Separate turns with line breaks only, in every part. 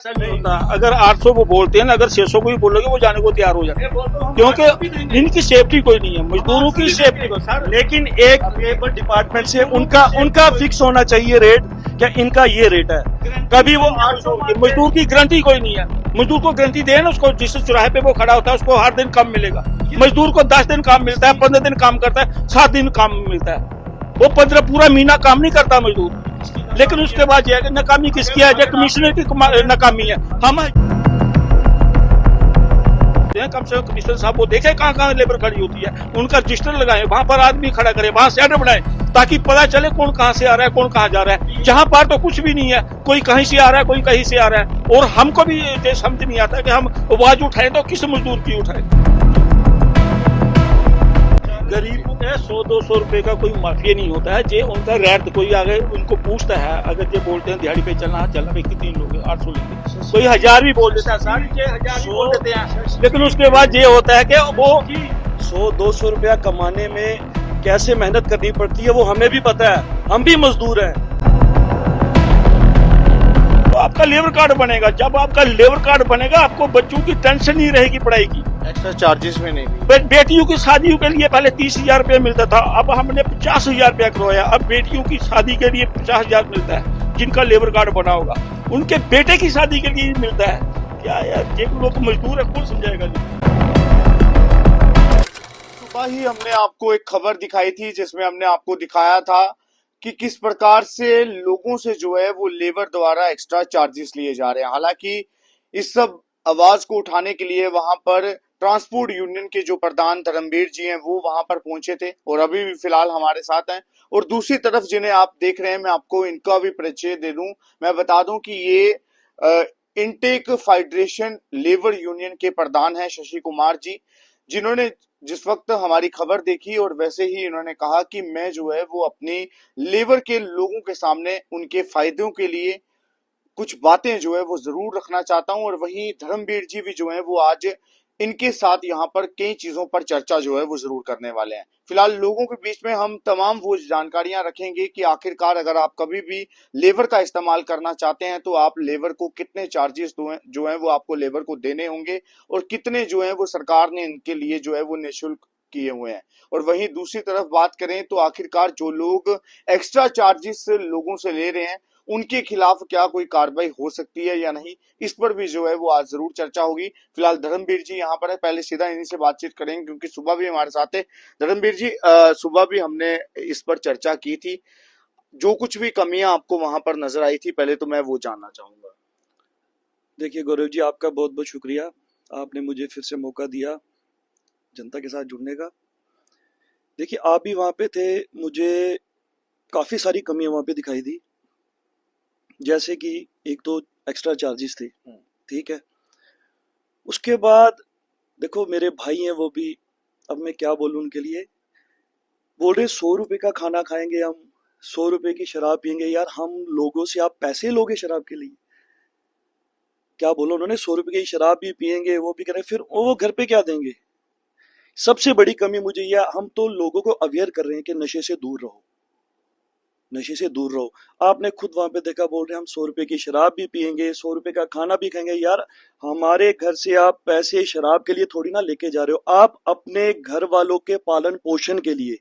ऐसा नहीं होता। अगर 800 वो बोलते हैं ना, अगर 600 को भी बोलोगे वो जाने को तैयार हो जाते हैं, क्योंकि इनकी सेफ्टी कोई नहीं है, मजदूरों की सेफ्टी को। सर
लेकिन एक लेबर डिपार्टमेंट से उनका फिक्स होना चाहिए रेट, क्या इनका ये रेट है। कभी वो 800
मजदूर की गारंटी कोई नहीं है। मजदूर को गारंटी दे ना, उसको जिस चौराहे पे वो खड़ा होता है उसको हर दिन काम मिलेगा। मजदूर को 10 दिन काम मिलता है, 15 दिन काम करता है, 7 दिन काम मिलता है। वो 15 पूरा महीना काम नहीं करता मजदूर। लेकिन उसके बाद ये है कि नाकामी किसकी है? कमिश्नर की नाकामी है। हम कम से कम कमिश्नर साहब वो देखे कहाँ कहाँ लेबर खड़ी होती है, उनका रजिस्टर लगाए, वहां पर आदमी खड़ा करे, वहां शेड बनाए, ताकि पता चले कौन कहाँ से आ रहा है, कौन कहाँ जा रहा है। जहाँ पर तो कुछ भी नहीं है, कोई कहीं से आ रहा है, कोई कहीं से आ रहा है। और हमको भी ये समझ नहीं आता कि हम आवाज उठाएं तो किस मजदूर की उठाएं। गरीबों के 100-200 रुपए का कोई माफिया नहीं होता है। जे उनका रैट कोई आगे उनको पूछता है, अगर ये बोलते हैं दिहाड़ी पे चलना भाई कितने लोग 800 लेंगे, कोई 1000 भी बोल देता है, 6,500 भी बोल देते हैं। लेकिन उसके बाद ये होता है कि वो
100-200 रुपया कमाने में कैसे मेहनत करनी पड़ती है वो हमें भी पता है, हम भी मजदूर हैं।
तो आपका लेबर कार्ड बनेगा, जब आपका लेबर कार्ड बनेगा आपको बच्चों की टेंशन नहीं रहेगी पढ़ाई की,
एक्स्ट्रा चार्जेस में नहीं।
बेटियों की शादियों के लिए पहले 30,000 रुपया मिलता था, अब हमने 50,000 रुपया करवाया। अब बेटियों की शादी के लिए 50,000 मिलता है, जिनका लेबर कार्ड बना होगा उनके बेटे की शादी के लिए मिलता है। क्या यार, ये लोग मजदूर है, कौन समझाएगा जी।
सुबह ही हमने आपको एक खबर दिखाई थी जिसमें हमने आपको दिखाया था कि किस प्रकार से लोगों से जो है वो लेबर द्वारा एक्स्ट्रा चार्जेस लिए जा रहे हैं। हालांकि इस सब आवाज को उठाने के लिए वहां पर ट्रांसपोर्ट यूनियन के जो प्रधान धर्मवीर जी हैं वो वहां पर पहुंचे थे और अभी भी फिलहाल हमारे साथ हैं। और दूसरी तरफ जिन्हें आप देख रहे हैं, मैं आपको इनका भी परिचय दे दूं। मैं बता दूं कि ये इनटेक फेडरेशन लेबर यूनियन के प्रधान हैं शशि कुमार जी, जिन्होंने जिस वक्त हमारी खबर देखी और वैसे ही इन्होंने कहा कि मैं जो है वो अपनी लेबर के लोगों के सामने उनके फायदों के लिए कुछ बातें जो है वो जरूर रखना चाहता हूं। और वहीं धर्मवीर जी भी जो है वो आज इनके साथ यहाँ पर कई चीजों पर चर्चा जो है वो जरूर करने वाले हैं। फिलहाल लोगों के बीच में हम तमाम वो जानकारियां रखेंगे कि आखिरकार अगर आप कभी भी लेबर का इस्तेमाल करना चाहते हैं तो आप लेबर को कितने चार्जेस जो है वो आपको लेबर को देने होंगे और कितने जो है वो सरकार ने इनके लिए जो है वो निःशुल्क किए हुए हैं। और वहीं दूसरी तरफ बात करें तो आखिरकार जो लोग एक्स्ट्रा चार्जेस लोगों से ले रहे हैं उनके खिलाफ क्या कोई कार्रवाई हो सकती है या नहीं, इस पर भी जो है वो आज जरूर चर्चा होगी। फिलहाल धर्मवीर जी यहाँ पर है, पहले सीधा इन्हीं से बातचीत करेंगे क्योंकि सुबह भी हमारे साथ है। धर्मवीर जी, सुबह भी हमने इस पर चर्चा की थी, जो कुछ भी कमियां आपको वहां पर नजर आई थी पहले तो मैं वो जानना चाहूंगा।
देखिए गौरव जी, आपका बहुत बहुत शुक्रिया, आपने मुझे फिर से मौका दिया जनता के साथ जुड़ने का। देखिए आप भी वहाँ पे थे, मुझे काफ़ी सारी कमियां वहाँ पे दिखाई दी। जैसे कि एक तो एक्स्ट्रा चार्जेस थे, ठीक है। उसके बाद देखो मेरे भाई हैं वो भी, अब मैं क्या बोलूँ उनके लिए, बोल रहे 100 रुपए का खाना खाएंगे हम, 100 रुपए की शराब पियेंगे। यार हम लोगों से आप पैसे लोगे शराब के लिए? क्या बोलो उन्होंने, 100 रुपए की शराब भी पियेंगे, वो भी करें, फिर वो घर पे क्या देंगे। सबसे बड़ी कमी मुझे यह, हम तो लोगों को अवेयर कर रहे हैं कि नशे से दूर रहो, नशे से दूर रहो। आपने खुद वहां पे देखा, बोल रहे हम 100 रुपए की शराब भी पियेंगे, 100 रुपए का खाना भी खाएंगे। यार हमारे घर से आप पैसे शराब के लिए थोड़ी ना लेके जा रहे हो, आप अपने घर वालों के पालन पोषण के लिए,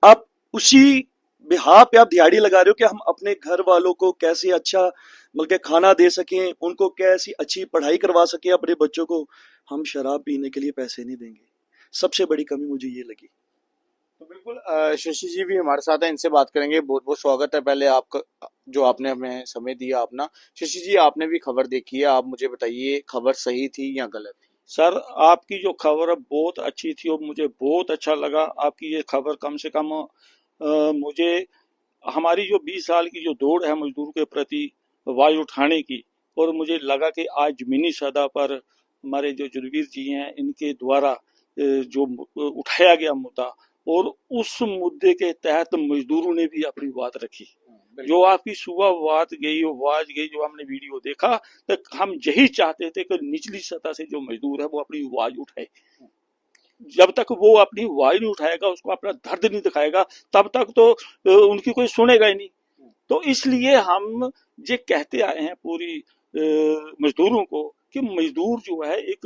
आप उसी बिहार पे आप दिहाड़ी लगा रहे हो कि हम अपने घर वालों को कैसे अच्छा बल्कि खाना दे सकें, उनको कैसी अच्छी पढ़ाई करवा सकें अपने बच्चों को। हम शराब पीने के लिए पैसे नहीं देंगे। सबसे बड़ी कमी मुझे ये लगी।
तो बिल्कुल शशि जी भी हमारे साथ है, इनसे बात करेंगे। बहुत बहुत स्वागत है पहले आपका, जो आपने हमें समय दिया अपना। शशि जी, आपने भी खबर देखी है, आप मुझे बताइए खबर सही थी या गलत थी?
सर आपकी जो खबर है बहुत अच्छी थी और मुझे बहुत अच्छा लगा आपकी ये खबर। कम से कम मुझे हमारी जो 20 साल की जो दौड़ है मजदूर के प्रति आवाज उठाने की, और मुझे लगा कि आज जमीनी सतह पर हमारे जो जुरवीर जी हैं इनके द्वारा जो उठाया गया मुद्दा, और उस मुद्दे के तहत मजदूरों ने भी अपनी बात रखी। जो आपकी सुबह बात गई, आवाज गई, जो हमने वीडियो देखा, तो हम यही चाहते थे कि निचली सतह से जो मजदूर है वो अपनी आवाज उठाए। जब तक वो अपनी आवाज नहीं उठाएगा, उसको अपना दर्द नहीं दिखाएगा, तब तक तो उनकी कोई सुनेगा ही नहीं। तो इसलिए हम ये कहते आए हैं पूरी मजदूरों को कि मजदूर जो है एक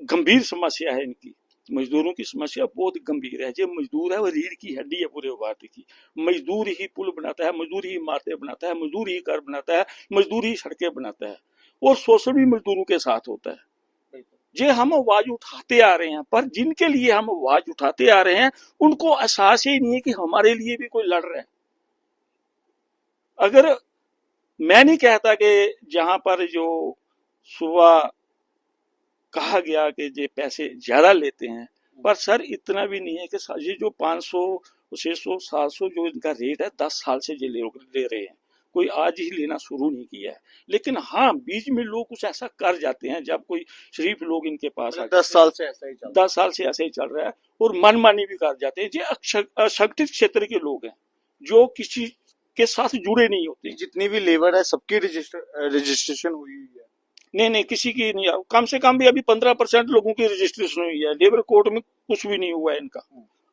गंभीर समस्या है इनकी। मजदूरों की समस्या बहुत गंभीर है। जो मजदूर है वो रीढ़ की हड्डी है पूरे भारत की। मजदूर ही पुल बनाता है, मजदूर ही इमारतें बनाता है, मजदूर ही घर बनाता है, मजदूर ही सड़कें बनाता है, और शोषण भी मजदूरों के साथ होता है। जे हम आवाज उठाते आ रहे हैं, पर जिनके लिए हम आवाज उठाते आ रहे हैं उनको एहसास ही नहीं है कि हमारे लिए भी कोई लड़ रहा है। अगर मैं नहीं कहता कि जहां पर जो सुबह कहा गया कि ये पैसे ज्यादा लेते हैं, पर सर इतना भी नहीं है कि ये जो 500 600 700 जो इनका रेट है 10 साल से ये ले रहे हैं, कोई आज ही लेना शुरू नहीं किया है। लेकिन हाँ, बीच में लोग कुछ ऐसा कर जाते हैं जब कोई शरीफ लोग इनके पास आ
10 साल से ऐसा ही चल रहा
10 साल से ऐसे ही चल रहा है, और मनमानी भी कर जाते हैं। ये असंगठित क्षेत्र के लोग हैं जो किसी के साथ जुड़े नहीं होते।
है। जितनी भी लेबर है सबकी रजिस्ट्रेशन हुई हुई है।
नहीं, किसी की नहीं। कम से कम भी अभी 15% लोगों की रजिस्ट्रेशन हुई है। लेबर कोर्ट में कुछ भी नहीं हुआ है इनका।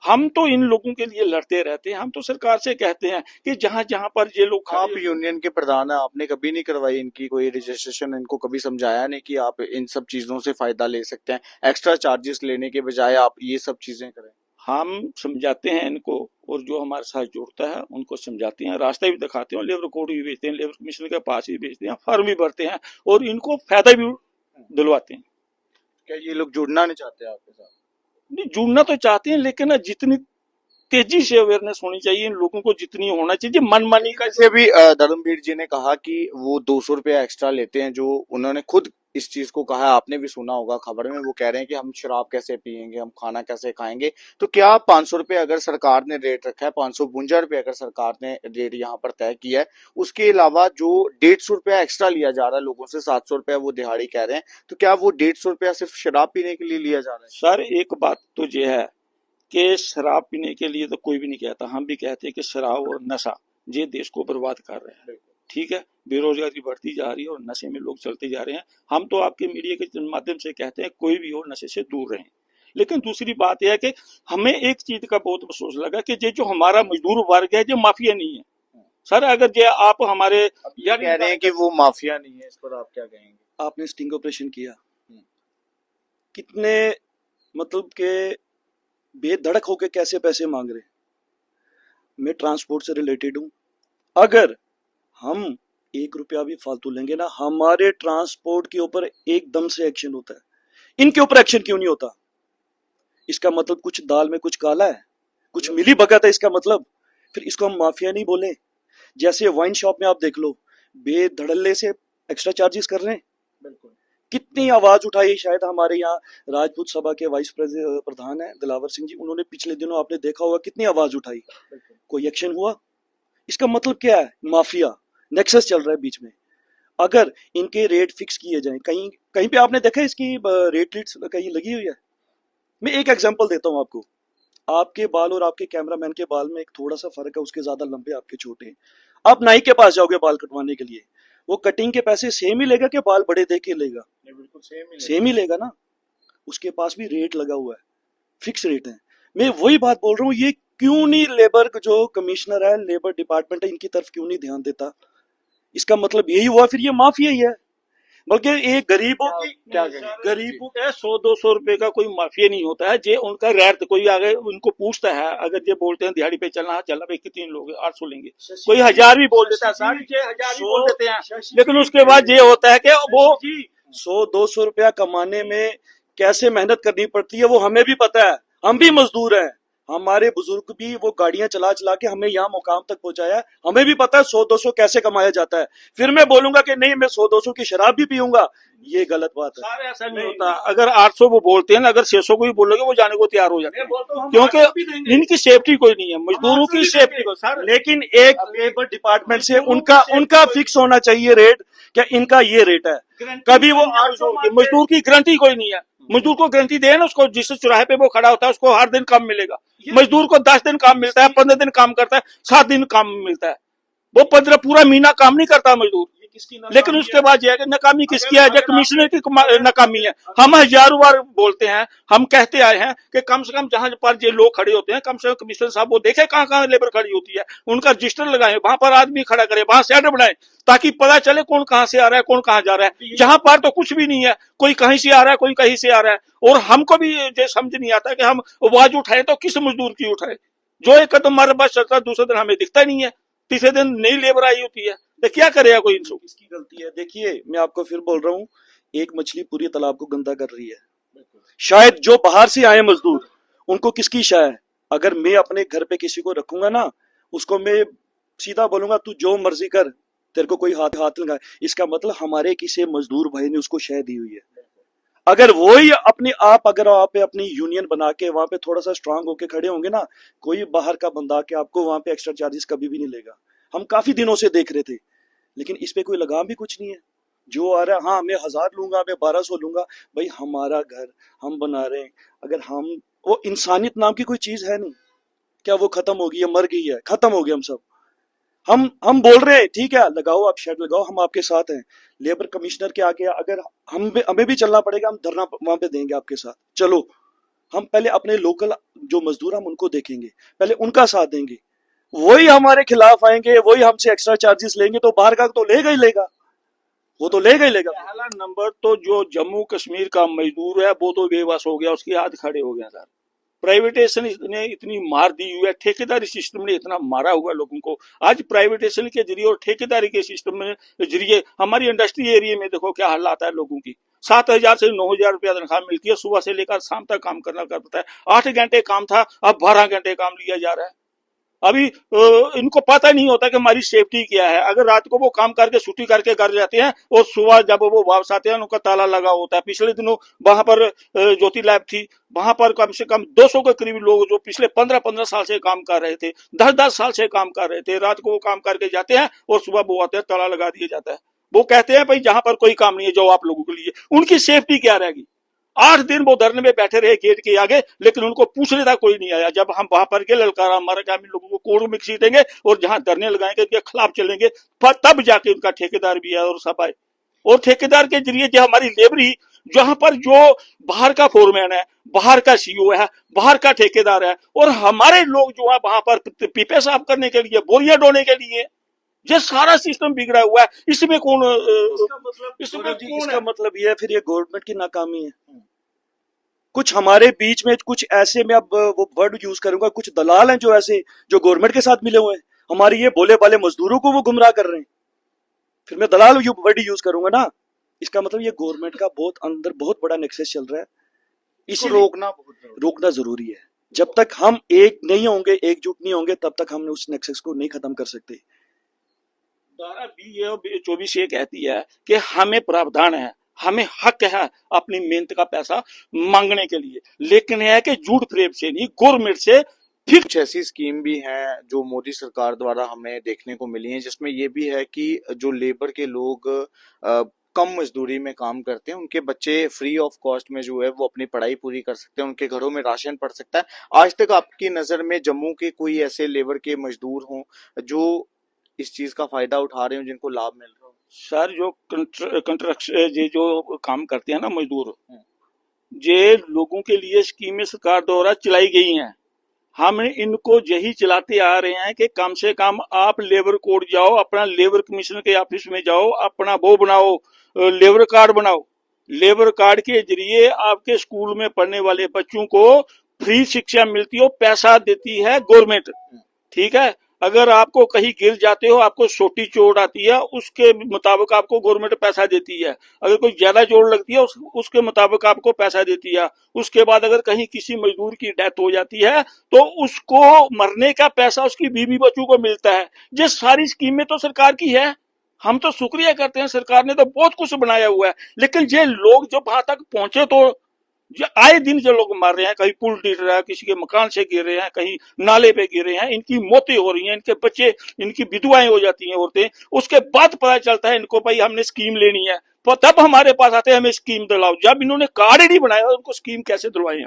हम तो इन लोगों के लिए लड़ते रहते हैं। हम तो सरकार से कहते हैं कि जहां जहां पर ये लोग
आप यूनियन के प्रधान हैं, आपने कभी नहीं करवाई इनकी कोई रजिस्ट्रेशन? इनको कभी समझाया नहीं कि आप इन सब चीजों से फायदा ले सकते हैं, एक्स्ट्रा चार्जेस लेने के बजाय आप ये सब चीजें करें?
हम समझाते हैं इनको, और जो हमारे साथ जुड़ता है उनको समझाते हैं, रास्ता भी दिखाते हैं, लेबर कोर्ट भी भेजते हैं, लेबर कमीशन के पास भी भेजते हैं, फॉर्म भी भरते हैं, और इनको फायदा भी दिलवाते हैं।
क्या ये लोग जुड़ना नहीं चाहते आपके साथ?
नहीं, जुड़ना तो चाहते हैं, लेकिन जितनी तेजी से अवेयरनेस होनी चाहिए इन लोगों को, जितनी होना चाहिए मनमानी का।
जैसे अभी धर्मवीर जी ने कहा कि वो 200 रुपया एक्स्ट्रा लेते हैं, जो उन्होंने खुद इस चीज को कहा है, आपने भी सुना होगा खबर में। वो कह रहे हैं कि हम शराब कैसे पियेंगे, हम खाना कैसे खाएंगे। तो क्या 500 रुपये अगर सरकार ने रेट रखा है, 552 रुपये अगर सरकार ने रेट यहाँ पर तय किया है, उसके अलावा जो 150 रुपया एक्स्ट्रा लिया जा रहा है लोगों से, 700 रुपया वो दिहाड़ी कह रहे हैं, तो क्या वो 150 रुपया सिर्फ शराब पीने के लिए लिया जा रहा है?
सर एक बात तो ये है कि शराब पीने के लिए तो कोई भी नहीं कहता। हम भी कहते हैं कि शराब और नशा ये देश को बर्बाद कर रहे हैं। ठीक है, बेरोजगारी बढ़ती जा रही है और नशे में लोग चलते जा रहे हैं। हम तो आपके मीडिया के माध्यम से कहते हैं कोई भी हो नशे से दूर रहें। लेकिन दूसरी बात यह है कि हमें एक चीज का बहुत अफसोस लगा कि ये जो हमारा मजदूर वर्ग है ये माफिया नहीं है। सर अगर ये आप हमारे
कह रहे हैं कि वो माफिया नहीं है, इस पर आप क्या कहेंगे?
आपने स्टिंग ऑपरेशन किया, कितने मतलब के बेधड़क होके कैसे पैसे मांग रहे हैं। मैं ट्रांसपोर्ट से रिलेटेड हूं, अगर हम 1 रुपया भी फालतू लेंगे ना, हमारे ट्रांसपोर्ट के ऊपर एकदम से एक्शन होता है। इनके ऊपर एक्शन क्यों नहीं होता? इसका मतलब कुछ दाल में कुछ काला है, कुछ मिली भगत है इसका मतलब। फिर इसको हम माफिया नहीं बोले। जैसे वाइन शॉप में आप देख लो, बेधड़ल्ले से एक्स्ट्रा चार्जेस कर रहे हैं।
बिल्कुल।
कितनी आवाज उठाई, शायद हमारे यहाँ राजपूत सभा के वाइस प्रधान है दिलावर सिंह जी, उन्होंने पिछले दिनों आपने देखा होगा कितनी आवाज उठाई, कोई एक्शन हुआ? इसका मतलब क्या है? माफिया नेक्सस चल रहा है बीच में। अगर इनके रेट फिक्स किए जाएं, कहीं कहीं पे आपने देखा इसकी रेट लीड्स कहीं लगी हुई है? मैं एक एग्जांपल देता हूं आपको। आपके बाल और आपके कैमरामैन के बाल में एक थोड़ा सा फर्क है, उसके ज्यादा लंबे, आपके छोटे। आप नाई के पास जाओगे बाल कटवाने के लिए, वो कटिंग के पैसे सेम ही लेगा कि बाल बड़े दे के लेगा?
बिल्कुल
सेम ही लेगा ना। उसके पास भी रेट लगा हुआ है, फिक्स रेट है। मैं वही बात बोल रहा हूँ, ये क्यों नहीं लेबर जो कमिश्नर है, लेबर डिपार्टमेंट है, इनकी तरफ क्यों नहीं ध्यान देता? इसका मतलब यही हुआ फिर ये माफिया ही है। बल्कि एक गरीबों की
क्या
गरीबों के 100-200 रुपए का कोई माफिया नहीं होता है। जे उनका रैट कोई आगे उनको पूछता है, अगर ये बोलते हैं दिहाड़ी पे चलना, चला भाई कितने लोग 800 लेंगे, कोई 1000 भी बोल देता है, 6,500 भी बोल देते हैं। लेकिन उसके बाद ये होता है कि वो
100-200 रुपया कमाने में कैसे मेहनत करनी पड़ती है वो हमें भी पता है। हम भी मजदूर हैं, हमारे बुजुर्ग भी वो गाड़ियां चला चला के हमें यहाँ मुकाम तक पहुंचाया है। हमें भी पता है 100-200 कैसे कमाया जाता है। फिर मैं बोलूंगा कि नहीं मैं 100-200 की शराब भी पीऊंगा, ये गलत बात है।
सारे ऐसा नहीं होता। अगर 800 वो बोलते हैं ना, अगर 600 को भी बोलोगे वो जाने को तैयार हो जाते हैं, क्योंकि इनकी सेफ्टी कोई नहीं है, मजदूरों की सेफ्टी को।
लेकिन एक लेबर डिपार्टमेंट से उनका फिक्स होना चाहिए रेट, क्या इनका ये रेट है? कभी वो 800
मजदूर की गारंटी कोई नहीं है। मजदूर को गारंटी दे ना, उसको जिस चौराहे पे वो खड़ा होता है उसको हर दिन काम मिलेगा। मजदूर को 10 दिन काम मिलता है, 15 दिन काम करता है, 7 दिन काम मिलता है। वो 15 पूरा महीना काम नहीं करता मजदूर।
किसकी
लेकिन उसके बाद यह है कि नाकामी किसकी है, जो कमिश्नर की नाकामी है। हम हजारों बार बोलते हैं, हम कहते आए हैं कि कम से कम जहां पर ये लोग खड़े होते हैं, कम से कम कमिश्नर साहब वो देखे कहां कहां लेबर खड़ी होती है, उनका रजिस्टर लगाए, वहां पर आदमी खड़ा करे, वहां शेड बनाए, ताकि पता चले कौन कहां से आ रहा है, कौन कहां जा रहा है। जहां पर तो कुछ भी नहीं है, कोई कहीं से आ रहा है, कोई कहीं से आ रहा है। और हमको भी ये समझ नहीं आता कि हम आवाज उठाए तो किस मजदूर की उठाए। जो एक कदम हमारे पास चलता है, दूसरे दिन हमें दिखता नहीं है, तीसरे दिन नई लेबर आई होती है, तो क्या करेगा कोई इनसे।
किसकी गलती है? देखिए, मैं आपको फिर बोल रहा हूँ, एक मछली पूरी तालाब को गंदा कर रही है। शायद जो बाहर से आए मजदूर, उनको किसकी शाय है? अगर मैं अपने घर पे किसी को रखूंगा ना, उसको मैं सीधा बोलूंगा तू जो मर्जी कर, तेरे को कोई हाथ हाथ लगाए, इसका मतलब हमारे किसी मजदूर भाई ने उसको शय दी हुई है। अगर वो ही अपने आप, अगर वहां पे अपनी यूनियन बना के वहां पे थोड़ा सा स्ट्रांग होके खड़े होंगे ना, कोई बाहर का बंदा के आपको वहां पे एक्स्ट्रा चार्जेस कभी भी नहीं लेगा। हम काफी दिनों से देख रहे थे, लेकिन इस पे कोई लगाम भी कुछ नहीं है। जो आ रहा है, हाँ मैं 1000 लूंगा, मैं 1200 लूंगा, भाई हमारा घर हम बना रहे हैं। अगर हम, वो इंसानियत नाम की कोई चीज है नहीं क्या? वो खत्म हो गई है, मर गई है, खत्म हो गए हम सब। हम बोल रहे हैं ठीक है, लगाओ आप शेड लगाओ, हम आपके साथ हैं। लेबर कमिश्नर के आगे अगर हमें भी चलना पड़ेगा, हम धरना वहां पे देंगे आपके साथ, चलो। हम पहले अपने लोकल जो मजदूर, हम उनको देखेंगे, पहले उनका साथ देंगे। वही हमारे खिलाफ आएंगे, वही हमसे एक्स्ट्रा चार्जेस लेंगे, तो बाहर का तो लेगा ही लेगा, वो तो लेगा ही लेगा।
पहला नंबर तो जो जम्मू कश्मीर का मजदूर है वो तो बेबस हो गया, उसके हाथ खड़े हो गया सर। प्राइवेटेशन ने इतनी मार दी हुई है, ठेकेदारी सिस्टम ने इतना मारा हुआ लोगों को। आज प्राइवेटेशन के जरिए और ठेकेदारी के सिस्टम में जरिए हमारी इंडस्ट्री एरिया में देखो क्या हालात है लोगों की। 7,000 से 9,000 रुपया तनख्वाह मिलती है, सुबह से लेकर शाम तक काम करना पड़ता है। 8 घंटे काम था, अब 12 घंटे काम लिया जा रहा है। अभी इनको पता नहीं होता कि हमारी सेफ्टी क्या है। अगर रात को वो काम करके छुट्टी करके घर जाते हैं और सुबह जब वो वापस आते हैं उनका ताला लगा होता है। पिछले दिनों वहां पर ज्योति लैब थी, वहां पर कम से कम 200 के करीब लोग जो पिछले 15-15 साल से काम कर रहे थे, 10-10 साल से काम कर रहे थे, रात को वो काम करके जाते हैं और सुबह वो आते हैं, ताला लगा दिया जाता है। वो कहते हैं भाई जहां पर कोई काम नहीं है जो आप लोगों के लिए, उनकी सेफ्टी क्या रहेगी। 8 दिन वो धरने में बैठे रहे गेट के आगे, लेकिन उनको पूछने तक कोई नहीं आया। जब हम वहां पर के ललकारा मारा कि हम इन लोगों को कोर्ट में घसीटेंगे और जहां धरने लगाएंगे के खिलाफ चलेंगे, तब जाके उनका ठेकेदार भी आया और सब आए। और ठेकेदार के जरिए जो हमारी लेबरी, जहां पर जो बाहर का फोरमैन है, बाहर का सीईओ है, बाहर का ठेकेदार है, और हमारे लोग जो है वहां पर पीपे साफ करने के लिए, बोरियां ढोने के लिए, ये सारा सिस्टम बिगड़ा हुआ है। इसमें कौन
इसका मतलब ये है फिर ये गवर्नमेंट की नाकामी है। कुछ हमारे बीच में कुछ ऐसे, मैं अब वो वर्ड यूज करूंगा, कुछ दलाल हैं जो ऐसे, जो गवर्नमेंट के साथ मिले हुए हैं, हमारी ये भोले भाले मजदूरों को वो गुमराह कर रहे हैं। फिर मैं दलाल वर्ड यूज करूंगा ना, इसका मतलब ये गवर्नमेंट का बहुत अंदर बहुत बड़ा नेक्सस चल रहा है। इसे रोकना जरूरी है। जब तक हम एक नहीं होंगे, एकजुट नहीं होंगे, तब तक हम उस नेक्सस को नहीं खत्म कर सकते।
धारा 24 ये कहती है कि हमें प्रावधान है, हमें हक है अपनी मेहनत का पैसा मांगने के लिए, लेकिन यह है कि झूठ फरेब से नहीं, गवर्नमेंट से। फिर
कुछ ऐसी स्कीम भी हैं जो मोदी सरकार द्वारा हमें देखने को मिली हैं, जिसमें ये भी है कि जो लेबर के लोग कम मजदूरी में काम करते हैं, उनके बच्चे फ्री ऑफ कॉस्ट में जो है वो अपनी पढ़ाई पूरी कर सकते हैं, उनके घरों में राशन पड़ सकता है। आज तक आपकी नजर में जम्मू के कोई ऐसे लेबर के मजदूर हों जो इस चीज का फायदा उठा रहे हो, जिनको लाभ मिल रहा हो?
सर जो कंस्ट्रक्शन जो काम करते हैं ना मजदूर, ये लोगों के लिए स्कीमें सरकार द्वारा चलाई गई हैं। हम इनको यही चलाते आ रहे हैं कि कम से कम आप लेबर कोड जाओ, अपना लेबर कमीशन के ऑफिस में जाओ, अपना वो बनाओ, लेबर कार्ड बनाओ। लेबर कार्ड के जरिए आपके स्कूल में पढ़ने वाले बच्चों को फ्री शिक्षा मिलती हो, पैसा देती है गवर्नमेंट, ठीक है। अगर आपको कहीं गिर जाते हो, आपको छोटी चोट आती है, उसके मुताबिक आपको गवर्नमेंट पैसा देती है। अगर कोई ज्यादा चोट लगती है उसके मुताबिक आपको पैसा देती है। उसके बाद अगर कहीं किसी मजदूर की डेथ हो जाती है तो उसको मरने का पैसा उसकी बीवी बच्चों को मिलता है। ये सारी स्कीमें तो सरकार की है, हम तो शुक्रिया करते हैं, सरकार ने तो बहुत कुछ बनाया हुआ है। लेकिन ये लोग जब वहां तक पहुंचे तो ये आए दिन जो लोग मर रहे हैं, कहीं पुल गिर रहा है, किसी के मकान से गिर रहे हैं, कहीं नाले पे गिर रहे हैं, इनकी मौतें हो रही हैं, इनके बच्चे, इनकी विधवाएं हो जाती हैं औरतें। उसके बाद पता चलता है इनको भाई हमने स्कीम लेनी है, तो तब हमारे पास आते हैं हमें स्कीम दिलाओ। जब इन्होंने कार्ड ही नहीं बनाया उनको स्कीम कैसे दिलवाएं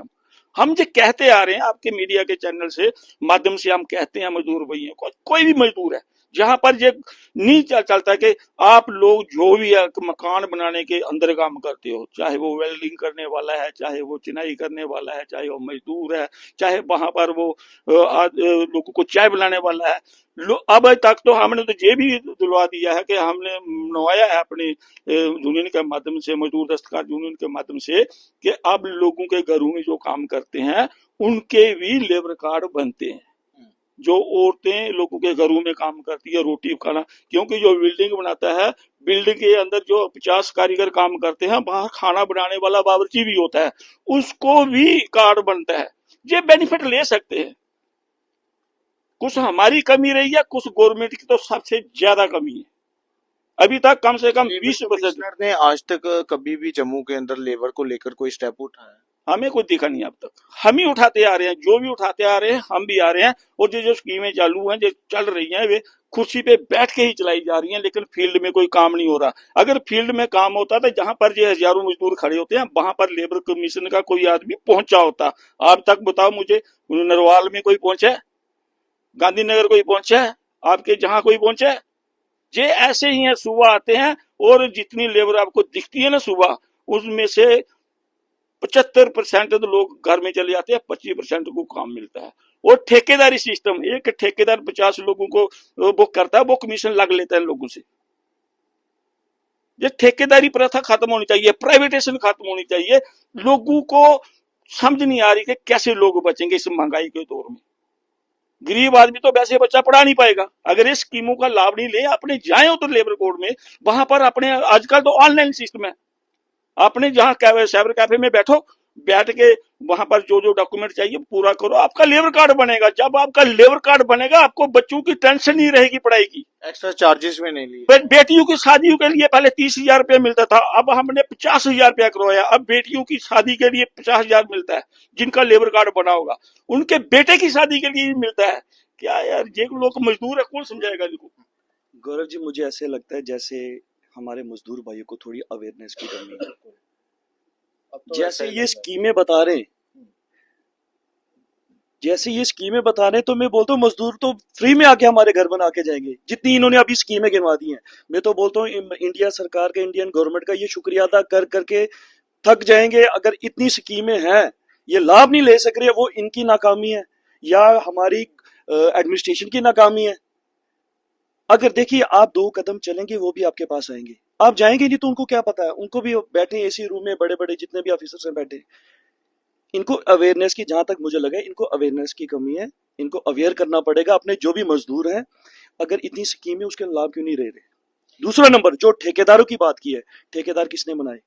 हम जो कहते आ रहे हैं आपके मीडिया के चैनल से माध्यम से, हम कहते हैं मजदूर भैया को, कोई भी मजदूर है जहां पर ये नहीं चलता कि आप लोग जो भी है मकान बनाने के अंदर काम करते हो, चाहे वो वेल्डिंग करने वाला है, चाहे वो चिनाई करने वाला है, चाहे वो मजदूर है, चाहे वहां पर वो लोगों को चाय बनाने वाला है, अब तक तो हमने तो ये भी दिलवा दिया है कि हमने नवाया है अपने यूनियन के माध्यम से, मजदूर दस्तकार यूनियन के माध्यम से, कि अब लोगों के घरों में जो काम करते हैं उनके भी लेबर कार्ड बनते हैं। जो औरतें लोगों के घरों में काम करती है रोटी खाना, क्योंकि जो बिल्डिंग बनाता है, बिल्डिंग के अंदर जो 50 कारीगर काम करते हैं, वहां खाना बनाने वाला बावर्ची भी होता है, उसको भी कार्ड बनता है। ये बेनिफिट ले सकते हैं। कुछ हमारी कमी रही है, कुछ गवर्नमेंट की तो सबसे ज्यादा कमी है। अभी तक कम से कम
लेबर
20%
कमिश्नर ने आज तक कभी भी जम्मू के अंदर लेबर को लेकर कोई स्टेप उठाया?
हमें कुछ दिखा नहीं अब तक। हम ही उठाते आ रहे हैं, जो भी उठाते आ रहे हैं हम भी आ रहे हैं, और जो जो स्कीमें चालू हैं, जो चल रही हैं, वे कुर्सी पे बैठ के ही चलाई जा रही हैं, लेकिन फील्ड में कोई काम नहीं हो रहा। अगर फील्ड में काम होता तो जहां पर ये हजारों मजदूर खड़े होते हैं, वहां पर लेबर कमीशन का कोई आदमी पहुंचा होता। अब तक बताओ मुझे, नरवाल में कोई पहुंचा है? गांधीनगर कोई पहुंचा है? आपके जहां कोई पहुंचा है? ये ऐसे ही है, सुबह आते हैं और जितनी लेबर आपको दिखती है ना सुबह, उसमें से 75% तो लोग घर में चले जाते हैं, 25% को काम मिलता है। और ठेकेदारी सिस्टम, एक ठेकेदार 50 लोगों को बुक करता है, वो कमीशन लग लेता है लोगों से। ये ठेकेदारी प्रथा खत्म होनी चाहिए, प्राइवेटेशन खत्म होनी चाहिए। लोगों को समझ नहीं आ रही कि कैसे लोग बचेंगे इस महंगाई के दौर में। गरीब आदमी तो वैसे बच्चा पढ़ा नहीं पाएगा अगर इस स्कीमों का लाभ नहीं ले। अपने जाए तो लेबर कोड में, वहां पर अपने आजकल तो ऑनलाइन सिस्टम है, आपने जहां साइबर कैफे में बैठो, बैठ के वहां पर जो जो डॉक्यूमेंट चाहिए पूरा करो, आपका लेबर कार्ड बनेगा। जब आपका लेबर कार्ड बनेगा, आपको बच्चों की टेंशन नहीं रहेगी पढ़ाई की।
एक्स्ट्रा चार्जेस में नहीं लिए?
बेटियों की शादियों के लिए पहले 30,000 रुपया मिलता था, अब हमने 50,000 रुपया करवाया। अब बेटियों की शादी के लिए 50,000 मिलता है, जिनका लेबर कार्ड बना होगा उनके बेटे की शादी के लिए मिलता है। क्या यार, ये लोग मजदूर है, कौन समझाएगा इनको?
गौरव जी, मुझे ऐसे लगता है जैसे हमारे मजदूर भाइयों को थोड़ी अवेयरनेस की कमी है। जैसे ये स्कीमें बता रहे हैं, जैसे ये स्कीमें बता रहे हैं, तो मैं बोलता हूँ मजदूर तो फ्री में आके हमारे घर बना के जाएंगे, जितनी इन्होंने अभी स्कीमें गिनवा दी हैं। मैं तो बोलता हूँ इंडिया सरकार का, इंडियन गवर्नमेंट का ये शुक्रिया अदा कर करके थक जाएंगे। अगर इतनी स्कीमें हैं, ये लाभ नहीं ले सक रही है, वो इनकी नाकामी है या हमारी एडमिनिस्ट्रेशन की नाकामी है। अगर देखिए, आप 2 कदम चलेंगे, वो भी आपके पास आएंगे। आप जाएंगे नहीं तो उनको क्या पता है, उनको भी बैठे एसी रूम में बड़े बड़े जितने भी ऑफिसर्स हैं बैठे। इनको अवेयरनेस की, जहां तक मुझे लगा, इनको अवेयरनेस की कमी है। इनको अवेयर करना पड़ेगा अपने जो भी मजदूर हैं। अगर इतनी स्कीम है, उसके लाभ क्यों नहीं ले रहे? दूसरा नंबर, जो ठेकेदारों की बात की है, ठेकेदार किसने बनाए?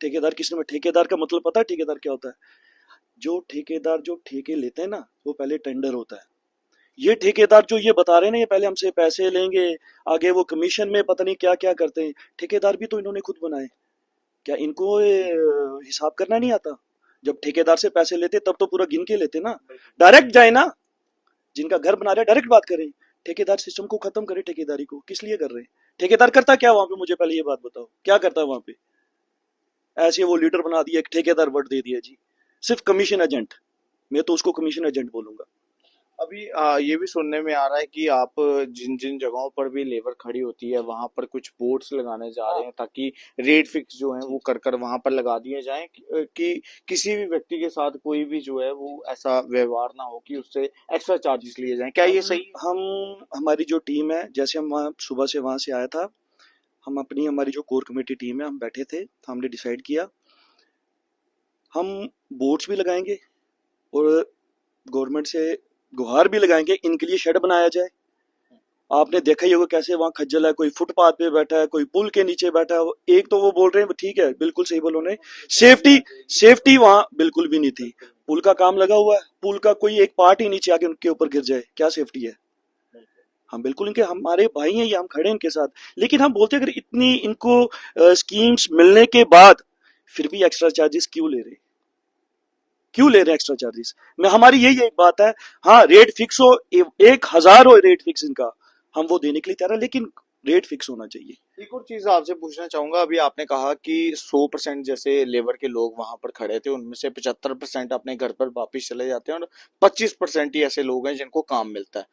ठेकेदार किसने बनाए? ठेकेदार का मतलब पता है ठेकेदार क्या होता है? जो ठेकेदार जो ठेके लेते हैं ना, वो पहले टेंडर होता है। ये ठेकेदार जो ये बता रहे हैं ना, ये पहले हमसे पैसे लेंगे, आगे वो कमीशन में पता नहीं क्या क्या करते हैं। ठेकेदार भी तो इन्होंने खुद बनाए। क्या इनको हिसाब करना नहीं आता? जब ठेकेदार से पैसे लेते तब तो पूरा गिन के लेते ना। डायरेक्ट जाए ना, जिनका घर बना रहे हैं डायरेक्ट बात करें। ठेकेदार सिस्टम को खत्म करें। ठेकेदारी को किस लिए कर रहे हैं? ठेकेदार करता क्या वहां पे? मुझे पहले ये बात बताओ, क्या करता है वहां पे? ऐसे वो लीडर बना दिया, एक ठेकेदार वर्ड दे दिया जी, सिर्फ कमीशन एजेंट। मैं तो उसको कमीशन एजेंट बोलूंगा।
अभी ये भी सुनने में आ रहा है कि आप जिन जिन जगहों पर भी लेबर खड़ी होती है वहां पर कुछ बोर्ड्स लगाने जा रहे हैं, ताकि रेट फिक्स जो है वो कर कर वहां पर लगा दिए जाएं, कि किसी भी व्यक्ति के साथ कोई भी जो है वो ऐसा व्यवहार ना हो कि उससे एक्स्ट्रा चार्जेस लिए जाएं। क्या ये सही है?
हम हमारी जो टीम है, जैसे हम वहाँ सुबह से वहां से आया था, हम अपनी हमारी जो कोर कमेटी टीम है, हम बैठे थे, हमने डिसाइड किया हम बोर्ड्स भी लगाएंगे और गवर्नमेंट से गुहार भी लगाएंगे, इनके लिए शेड बनाया जाए। आपने देखा ही होगा कैसे वहां खज्जल है, कोई फुटपाथ पे बैठा है, कोई पुल के नीचे बैठा है। एक तो वो बोल रहे हैं, ठीक है, बिल्कुल सही बोलो ने, सेफ्टी सेफ्टी वहां बिल्कुल भी नहीं थी। पुल का काम लगा हुआ है, पुल का कोई एक पार्ट ही नीचे आके उनके ऊपर गिर जाए, क्या सेफ्टी है? हम बिल्कुल, इनके हमारे भाई हैं ये, हम खड़े हैं इनके साथ। लेकिन हम बोलते हैं अगर इतनी इनको स्कीम्स मिलने के बाद फिर भी एक्स्ट्रा चार्जेस क्यों ले रहे हैं? क्यों ले रहे हैं एक्स्ट्रा चार्जेस? मैं, हमारी यही एक बात है, हाँ रेट फिक्स हो, 1,000 हो रेट फिक्स इनका, हम वो देने के लिए तैयार है, लेकिन रेट फिक्स होना चाहिए।
एक और चीज आपसे पूछना चाहूंगा, अभी आपने कहा कि 100% जैसे लेबर के लोग वहां पर खड़े थे, उनमें से 75% अपने घर पर वापस चले जाते हैं और 25% ही ऐसे लोग हैं जिनको काम मिलता है।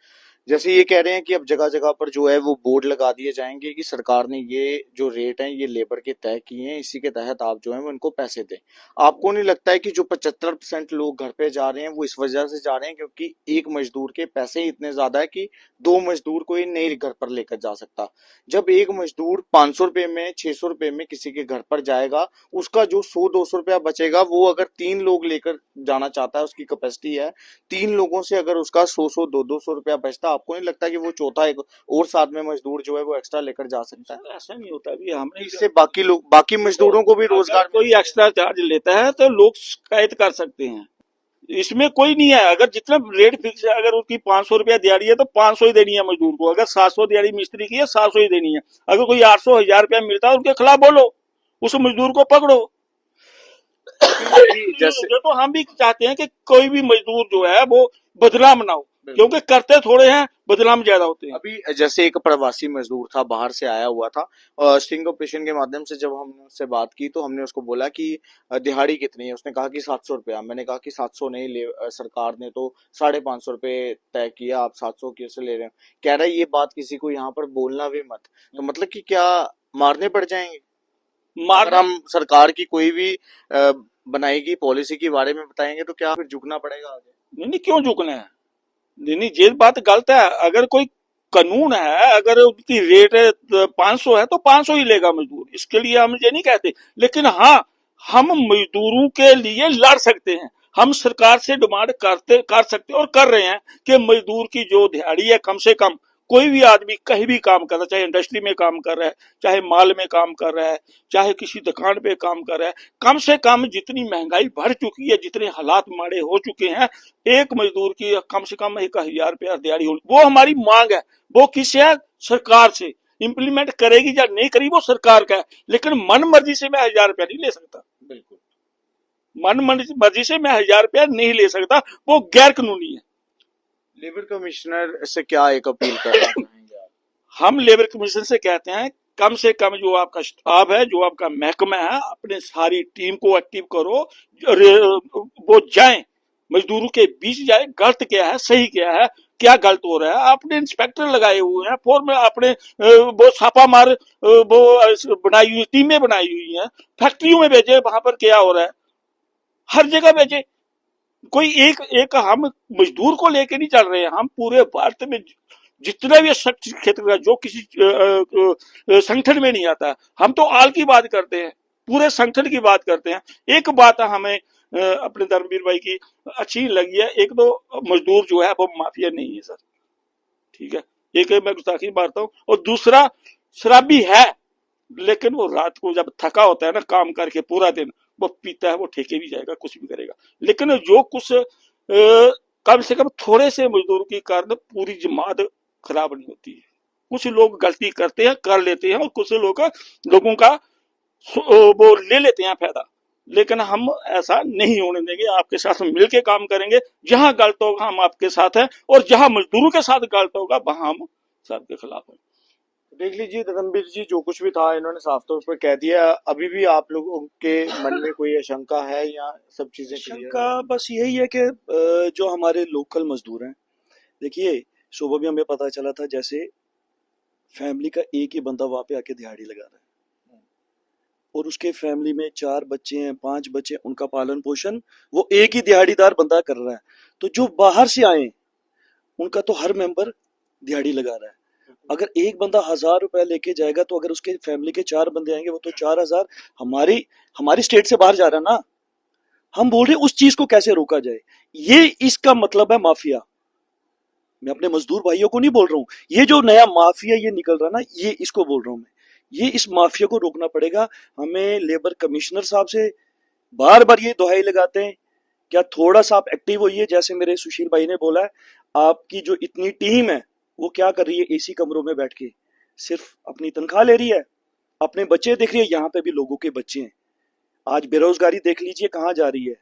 जैसे ये कह रहे हैं कि अब जगह जगह पर जो है वो बोर्ड लगा दिए जाएंगे कि सरकार ने ये जो रेट हैं ये लेबर के तय किए हैं, इसी के तहत आप जो है वो इनको पैसे दें। आपको नहीं लगता है कि जो 75% लोग घर पे जा रहे हैं वो इस वजह से जा रहे हैं क्योंकि एक मजदूर के पैसे ही इतने ज्यादा है कि दो मजदूर को ये नहीं घर पर लेकर जा सकता। जब एक मजदूर 500 रुपए में 600 रुपए में किसी के घर पर जाएगा, उसका जो 100-200 रुपया बचेगा वो अगर 3 लोग लेकर जाना चाहता है, उसकी कैपेसिटी है, 3 लोगों से अगर उसका 100-100 200-200 रुपया बचता, आपको नहीं लगता कि वो चौथा एक और साथ में मजदूर जो है वो एक्स्ट्रा लेकर जा सकता है?
तो ऐसा नहीं होता। अभी हमने
इससे बाकी लोग, बाकी मजदूरों को भी
अगर
रोजगार
कोई एक्स्ट्रा चार्ज लेता है तो लोग शिकायत कर सकते हैं, इसमें कोई नहीं है। अगर जितना रेट फिक्स है, अगर उसकी 500 रुपया दिहाड़ी है तो 500 ही देनी है मजदूर को। अगर 700 दिहाड़ी मिस्त्री की है 700 ही देनी है। अगर कोई 800 1000 रुपया मिलता है उनके खिलाफ बोलो, उस मजदूर को पकड़ो।
मिलेगी। जैसे
ये तो हम भी चाहते हैं कि कोई भी मजदूर जो है वो बदनाम ना हो, क्योंकि करते थोड़े हैं, बदनाम ज्यादा होते हैं।
अभी जैसे एक प्रवासी मजदूर था, बाहर से आया हुआ था, स्टिंग ऑपरेशन के माध्यम से जब हमने उससे बात की तो हमने उसको बोला कि दिहाड़ी कितनी है, उसने कहा कि 700 रुपया। मैंने कहा कि 700 नहीं ले, सरकार ने तो 550 रुपये तय किया, आप 700 कैसे ले रहे हैं? कह रहा है ये बात किसी को यहाँ पर बोलना भी मत। तो मतलब कि क्या मारने पड़ जाएंगे अगर
मार
हम सरकार की कोई भी बनाएगी पॉलिसी के बारे में बताएंगे तो क्या फिर झुकना पड़ेगा आगे?
नहीं नहीं, क्यों झुकना है? नहीं नहीं, ये बात गलत है। अगर कोई कानून है, अगर उसकी रेट 500 है तो 500 ही लेगा मजदूर, इसके लिए हम ये नहीं कहते। लेकिन हाँ, हम मजदूरों के लिए लड़ सकते हैं, हम सरकार से डिमांड कर सकते हैं और कर रहे हैं कि मजदूर की जो दिहाड़ी है कम से कम, कोई भी आदमी कहीं भी काम कर रहा है, चाहे इंडस्ट्री में काम कर रहा है, चाहे माल में काम कर रहा है, चाहे किसी दुकान पे काम कर रहा है, कम से कम, जितनी महंगाई बढ़ चुकी है, जितने हालात माड़े हो चुके हैं, एक मजदूर की कम से कम 1000 रुपया दिहाड़ी हो, वो हमारी मांग है। वो किससे है? सरकार से। इम्प्लीमेंट करेगी या नहीं करेगी वो सरकार का है, लेकिन मन मर्जी से मैं 1000 रुपया नहीं ले सकता।
बिल्कुल।
मन मर्जी से मैं 1000 रुपया नहीं ले सकता, वो गैर कानूनी है।
लेबर कमिश्नर से क्या एक अपील करना चाहेंगे आप?
हम लेबर कमीशन से कहते हैं, कम से कम जो आपका स्टाफ है, जो आपका महकमा है, अपने सारी टीम को एक्टिव करो, वो जाएं, मजदूरों के बीच जाए, गलत क्या है, सही क्या है, क्या गलत हो रहा है। आपने इंस्पेक्टर लगाए हुए हैं, फोर में आपने वो छापा मार, वो बनाई हुई टीमें बनाई हुई हैं, फैक्ट्रियों में भेजे, वहां पर क्या हो रहा है, हर जगह भेजे। कोई एक एक हम मजदूर को लेके नहीं चल रहे हैं, हम पूरे भारत में जितना भी शक्ति क्षेत्र है, जो किसी संगठन में नहीं आता, हम तो आल की बात करते हैं, पूरे संगठन की बात करते हैं। एक बात हमें अपने धर्मवीर भाई की अच्छी लगी है, एक तो मजदूर जो है वो माफिया नहीं है सर, ठीक है, एक मैं गुस्ताखी मारता हूँ, और दूसरा शराबी है, लेकिन वो रात को जब थका होता है ना काम करके पूरा दिन, वो पीता है, वो ठेके भी जाएगा, कुछ भी करेगा, लेकिन जो कुछ कम से कम थोड़े से मजदूर के कारण पूरी जमात खराब नहीं होती है। कुछ लोग गलती करते हैं, कर लेते हैं, और कुछ लोगों का वो ले लेते हैं फायदा, लेकिन हम ऐसा नहीं होने देंगे। आपके साथ मिलकर काम करेंगे, जहां गलत होगा हम आपके साथ हैं, और जहां मजदूरों के साथ गलत होगा वहां हम सबके खिलाफ हैं।
देख लीजिए रणबीर जी, जो कुछ भी था इन्होंने साफ तौर पर कह दिया। अभी भी आप लोगों के मन में कोई आशंका है या सब चीजें क्लियर
शंका
है?
बस यही है कि जो हमारे लोकल मजदूर हैं, देखिए सुबह भी हमें पता चला था, जैसे फैमिली का एक ही बंदा वहां पे आके दिहाड़ी लगा रहा है, और उसके फैमिली में 4 बच्चे हैं, 5 बच्चे, उनका पालन पोषण वो एक ही दिहाड़ीदार बंदा कर रहा है। तो जो बाहर से आए उनका तो हर मेंबर दिहाड़ी लगा रहा है। अगर एक बंदा 1000 रुपया लेके जाएगा तो अगर उसके फैमिली के 4 बंदे आएंगे, वो तो 4000 हमारी हमारी स्टेट से बाहर जा रहा है ना। हम बोल रहे हैं उस चीज को कैसे रोका जाए, ये इसका मतलब है माफिया। मैं अपने मजदूर भाइयों को नहीं बोल रहा हूँ, ये जो नया माफिया ये निकल रहा है ना, ये इसको बोल रहा हूँ मैं। ये इस माफिया को रोकना पड़ेगा हमें। लेबर कमिश्नर साहब से बार बार ये दुहाई लगाते हैं, क्या थोड़ा सा आप एक्टिव होइए। जैसे मेरे सुशील भाई ने बोला है, आपकी जो इतनी टीम है वो क्या कर रही है, एसी कमरों में बैठ के सिर्फ अपनी तनख्वाह ले रही है, अपने बच्चे देख रही है। यहाँ पे भी लोगों के बच्चे हैं, आज बेरोजगारी देख लीजिए कहाँ जा रही है।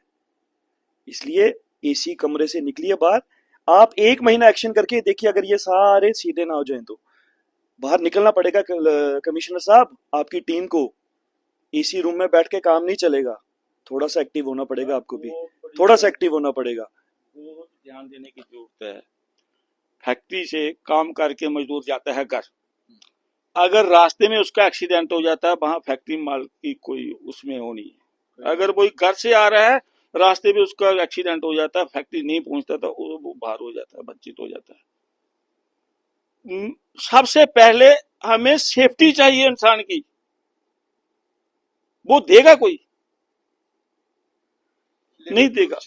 इसलिए एसी कमरे से निकलिए बाहर, आप 1 महीना एक्शन करके देखिए, अगर ये सारे सीधे ना हो जाएं तो बाहर निकलना पड़ेगा। कमिश्नर साहब, आपकी टीम को एसी रूम में बैठ के काम नहीं चलेगा, थोड़ा सा एक्टिव होना पड़ेगा आपको भी, थोड़ा सा एक्टिव होना पड़ेगा।
वो ध्यान देने की जरूरत है। फैक्ट्री से काम करके मजदूर जाता है घर, अगर रास्ते में उसका एक्सीडेंट हो जाता है, वहां फैक्ट्री माल की कोई उसमें वो नहीं है। अगर कोई घर से आ रहा है, रास्ते में उसका एक्सीडेंट हो जाता है, फैक्ट्री नहीं पहुंचता, तो वो बाहर हो जाता है, वंचित हो जाता है। सबसे पहले हमें सेफ्टी चाहिए इंसान की, वो देगा कोई? नहीं देगा।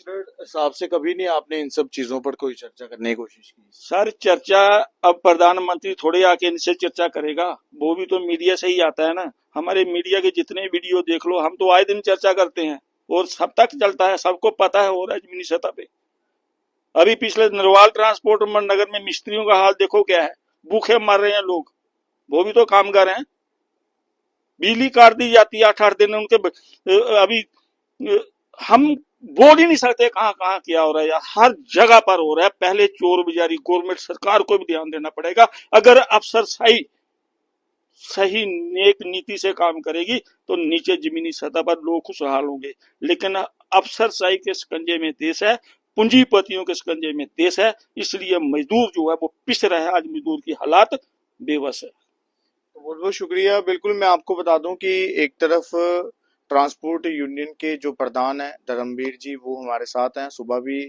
साहब से कभी नहीं आपने इन सब चीजों पर कोई चर्चा करने की कोशिश की?
सर चर्चा अब प्रधानमंत्री थोड़े आके इनसे चर्चा करेगा, वो भी तो मीडिया से ही आता है ना। हमारे मीडिया के जितने वीडियो देख लो, हम तो आए दिन चर्चा करते हैं और सब तक चलता है, सबको पता है हो रहा है जमीनी सतह पे। अभी पिछले नरवाल ट्रांसपोर्ट नगर में मिस्त्रियों का हाल देखो क्या है, भूखे मर रहे हैं लोग, वो भी तो कामगार हैं। बिजली काट दी जाती है 8-8 दिन उनके। अभी हम बोल ही नहीं सकते कहाँ कहाँ क्या हो रहा है यार, हर जगह पर हो रहा है। पहले चोर बाजारी, गवर्नमेंट सरकार को भी ध्यान देना पड़ेगा। अगर अफसर सही नेक नीति से काम करेगी तो नीचे जमीनी सतह पर लोग खुशहाल होंगे। लेकिन अफसरशाही के शिकंजे में देश है, पूंजीपतियों के शिकंजे में देश है, इसलिए मजदूर जो है वो पिस रहा है। आज मजदूर की हालात बेबस है।
बहुत बहुत शुक्रिया। बिल्कुल, मैं आपको बता दूं कि एक तरफ ट्रांसपोर्ट यूनियन के जो प्रधान हैं धर्मवीर जी, वो हमारे साथ हैं। सुबह भी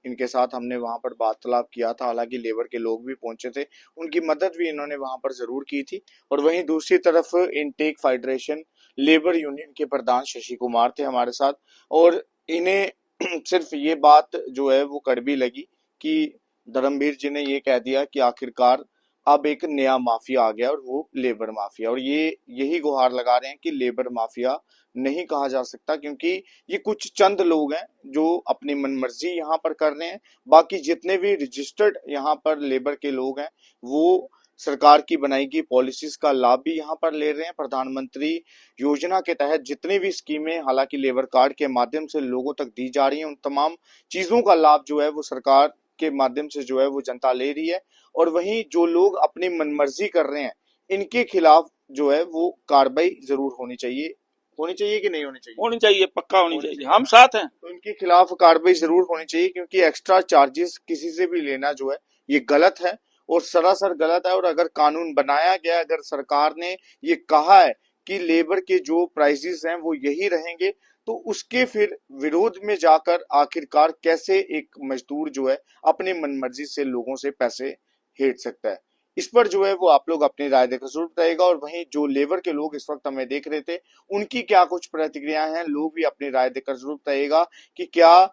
इनके साथ हमने वहां पर वार्तालाप किया था, हालांकि लेबर के लोग भी पहुंचे थे, उनकी मदद भी इन्होंने वहां पर जरूर की थी। और वहीं दूसरी तरफ इनटेक फेडरेशन लेबर यूनियन के प्रधान शशि कुमार थे हमारे साथ, और इन्हें सिर्फ ये बात जो है वो कड़वी लगी कि धर्मवीर जी ने ये कह दिया कि आखिरकार अब एक नया माफिया आ गया और वो लेबर माफिया। और ये यही गुहार लगा रहे हैं कि लेबर माफिया नहीं कहा जा सकता, क्योंकि ये कुछ चंद लोग हैं जो अपनी मनमर्जी यहाँ पर कर रहे हैं। बाकी जितने भी रजिस्टर्ड यहाँ पर लेबर के लोग हैं वो सरकार की बनाई गई पॉलिसीज का लाभ भी यहाँ पर ले रहे हैं। प्रधानमंत्री योजना के तहत जितनी भी स्कीमें हालांकि लेबर कार्ड के माध्यम से लोगों तक दी जा रही हैं, उन तमाम चीजों का लाभ जो है वो सरकार के माध्यम से जो है वो जनता ले रही है। और वहीं जो लोग अपनी मनमर्जी कर रहे हैं, इनके खिलाफ जो है वो कार्रवाई जरूर होनी चाहिए। होनी चाहिए कि नहीं होनी चाहिए?
होनी चाहिए, पक्का होनी चाहिए, हम साथ हैं।
तो इनके खिलाफ कार्रवाई जरूर होनी चाहिए, क्योंकि एक्स्ट्रा चार्जेस किसी से भी लेना जो है ये गलत है और सरासर गलत है। और अगर कानून बनाया गया, अगर सरकार ने ये कहा है कि लेबर के जो प्राइसेस हैं वो यही रहेंगे, तो उसके फिर विरोध में जाकर आखिरकार कैसे एक मजदूर जो है अपनी मनमर्जी से लोगों से पैसे हेट सकता है? इस पर जो है वो आप लोग अपनी राय देकर जरूर बताइएगा। और वहीं जो लेबर के लोग इस वक्त हमें देख रहे थे, उनकी क्या कुछ प्रतिक्रियाएं हैं, लोग भी अपनी राय देकर जरूर बताइएगा कि क्या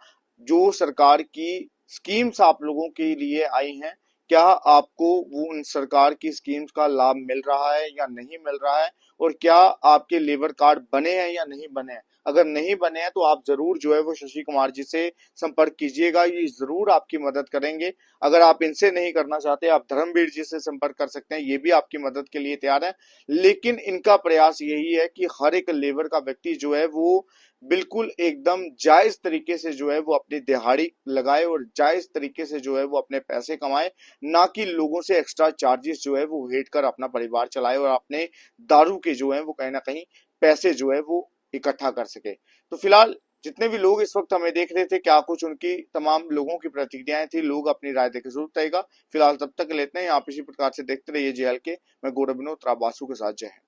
जो सरकार की स्कीम्स आप लोगों के लिए आई हैं, क्या आपको वो उन सरकार की स्कीम्स का लाभ मिल रहा है या नहीं मिल रहा है, और क्या आपके लेबर कार्ड बने हैं या नहीं बने हैं। अगर नहीं बने हैं तो आप जरूर जो है वो शशि कुमार जी से संपर्क कीजिएगा, ये जरूर आपकी मदद करेंगे। अगर आप इनसे नहीं करना चाहते, आप धर्मवीर जी से संपर्क कर सकते हैं, ये भी आपकी मदद के लिए तैयार है। लेकिन इनका प्रयास यही है कि हर एक लेबर का व्यक्ति जो है वो बिल्कुल एकदम जायज तरीके से जो है वो अपनी दिहाड़ी लगाए और जायज तरीके से जो है वो अपने पैसे कमाए, ना कि लोगों से एक्स्ट्रा चार्जेस जो है वो हेट कर अपना परिवार चलाए और अपने दारू के जो है वो कहीं ना कहीं पैसे जो है वो इकट्ठा कर सके। तो फिलहाल जितने भी लोग इस वक्त हमें देख रहे थे, क्या कुछ उनकी तमाम लोगों की प्रतिक्रियाएं थी, लोग अपनी राय देकर जरूर बताएगा। फिलहाल तब तक लेते हैं, आप इसी प्रकार से देखते रहिए JLK। मैं गौरव विनोद बासु के साथ। जय हिंद।